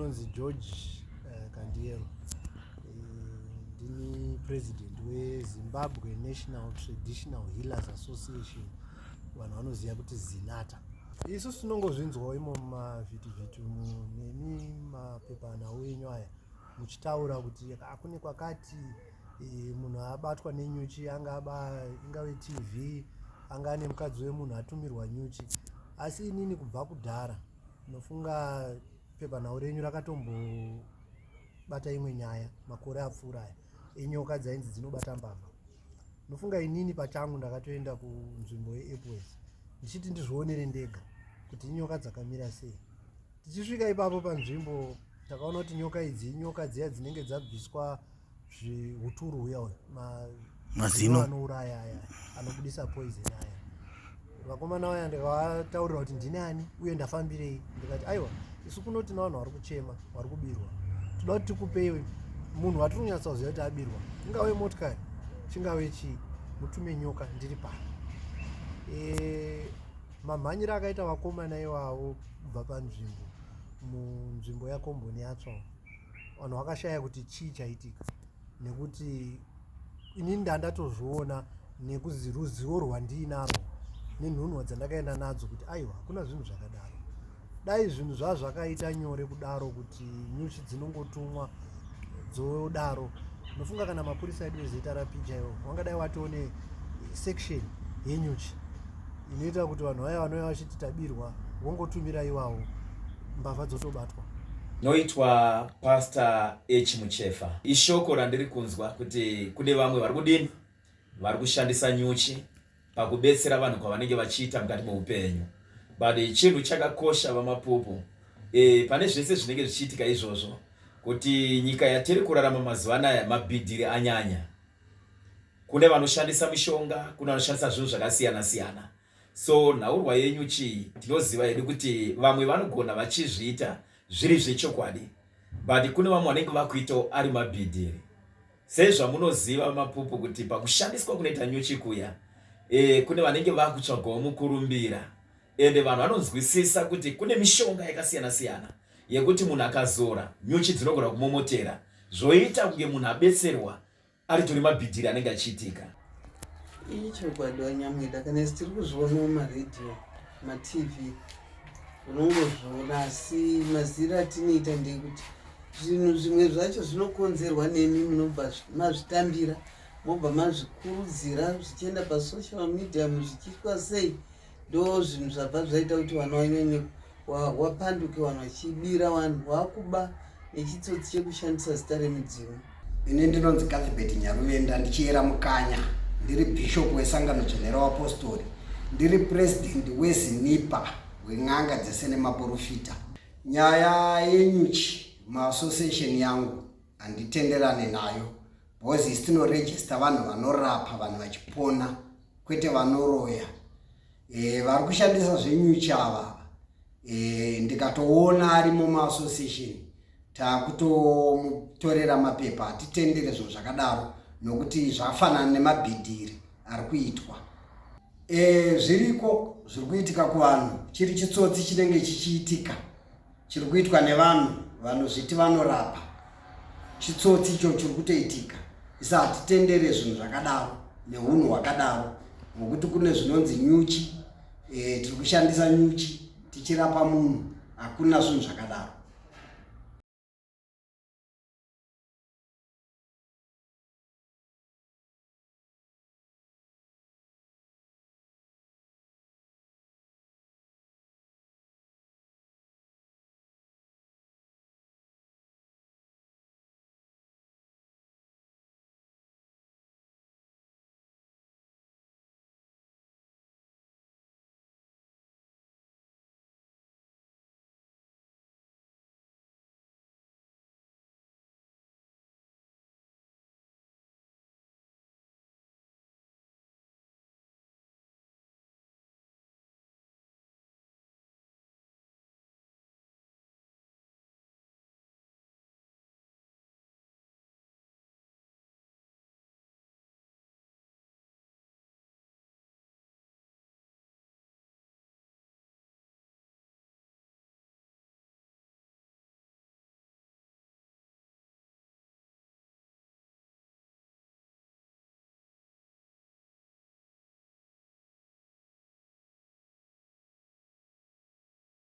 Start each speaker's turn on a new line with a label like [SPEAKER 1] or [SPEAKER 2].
[SPEAKER 1] ndinonzi George Kandiero. Ndini president weZimbabwe National Traditional Healers Association, vanhu vanoziva kuti ZINATA. Isusu tinongozvinzwawo imo mumavhitivhiti nemi mapepanhau enyu aya muchitaura kuti akune kwakati munhu abatwa nenyuchi, ingave TV, anga nemukadzi wemunhu atumirwa nyuchi. Asi inini kubva kudhara nofunga pepanhau renyu rakatombobata imwe nyaya makore apfuura aya enyoka dzainzi dzinobata mbavha. Nofunga inini pachangu ndakatoenda kunzvimbo yeEpworth ndichiti ndizvionere ndega kuti inyoka dzakamira sei. Tichisvika ipapo panzvimbo takaona kuti nyoka idzi inyoka dziya dzinenge dzabviswa zvihuturu huya mazino anouraya aya anobudisa poison aya. Vakomana vaya ndikavataurira kuti ndini ani uye ndafambirei, ndikati aiwa isu kunoti navanhu vari kuchema, vari kubirwa, toda kuti tikupei munhu watiri kunyatsa kuziva kuti abirwa, ingave motikari chingave chii, mutume nyoka ndiri pano. Mamhanyiro akaita vakomana ivavo kubva panzvimbo munzvimbo yakomboni yatsva, vanhu vakashaya kuti chii chaitika, nekuti inini ndandatozviona nekuziruzivo rwandinarwo nenhunhwa dzandakaenda nadzo kuti aiwa hakuna zvinhu zvakadaro. Dai zvinhu zvazvakaita nyore kudaro kuti nyuchi dzinongotumwa dzodaro, nofunga kana mapurisa edu ezita rapicha iwo wangadai watione section yenyuchi inoita kuti vanhu vaya vanouya vachiti tabirwa vongotumira iwawo mbavha dzotobatwa.
[SPEAKER 2] Noitwa Pastor H. Muchefa. Ishoko randiri kunzwa kuti kune vamwe vari kudini, vari kushandisa nyuchi pakubetsera vanhu kwavanenge vachiita mukati muupenyu. But chinhu chakakosha vamapupu, pane zvese zvinenge zvichiitika izvozvo, kuti nyika yatiri kurarama mazuva anaya mabhidhiri anyanya. Kune vanoshandisa mishonga, kuna vanoshandisa zvinhu zvakasiyana siyana. So nhaurwa yenyuchi tinoziva hedu kuti vamwe vanogona vachizviita zviri zvechokwadi, but kune vamwe vanenge vakuitawo ari mabhidhiri. Sezvamunoziva mapupu kuti pakushandiswa kunoita nyuchi kuya, kune vanenge vakutsvagawo mukurumbira, ende vanhu vanonzwisisa kuti kune mishonga yakasiyana siyana yekuti munhu akazora nyuchi dzinogona kumomotera, zvoita kunge munhu abetserwa ari tori mabhidhiri anenge achiitika.
[SPEAKER 3] Chokwadi wanyamwida, kana tiri kuzviona mumaredhiyo, matv, unongozviona, asi maziro atinoita ndekuti zvinhu zvimwe zvacho zvinokonzerwa nemi munobva mazvitambira, mobva mazvikurudzira zvichienda pasocial media zvichiitwa sei, ndo zvinhu zvabva zvaita kuti vanhu vanyanye wapanduke, vanhu vachibira, vanhu vakuba nechitsotsi chekushandisa zita remidzimu.
[SPEAKER 4] Ine ndinonzi Cuthbert Nyaruvenda, ndichiyera mukanya, ndiri bishop wesangano dzvene raApostori, ndiri president weZINIPA wen'anga dzese nemaprofita. Nyaya yenyuchi maassociation yangu handitenderane nayo, because isi tinoregister vanhu vanorapa, vanhu vachipona, kwete vanoroya. Vari kushandisa zvenyuchi ava, ndikatoona ari mumaassociation takutomutorera mapepa, hatitendere zvinhu zvakadaro nokuti zvafanana nemabhidhiri ari kuitwa. Zviriko zviri kuitika kuvanhu, chiri chitsotsi chinenge chichiitika, chiri kuitwa nevanhu vanozviti vanorapa, chitsotsi icho chiri kutoitika. Isa hatitendere zvinhu zvakadaro neunhu hwakadaro, nokuti kune zvinonzi nyuchi, tiri kushandisa nyuchi tichirapa munhu, hakuna zvinhu zvakadaro.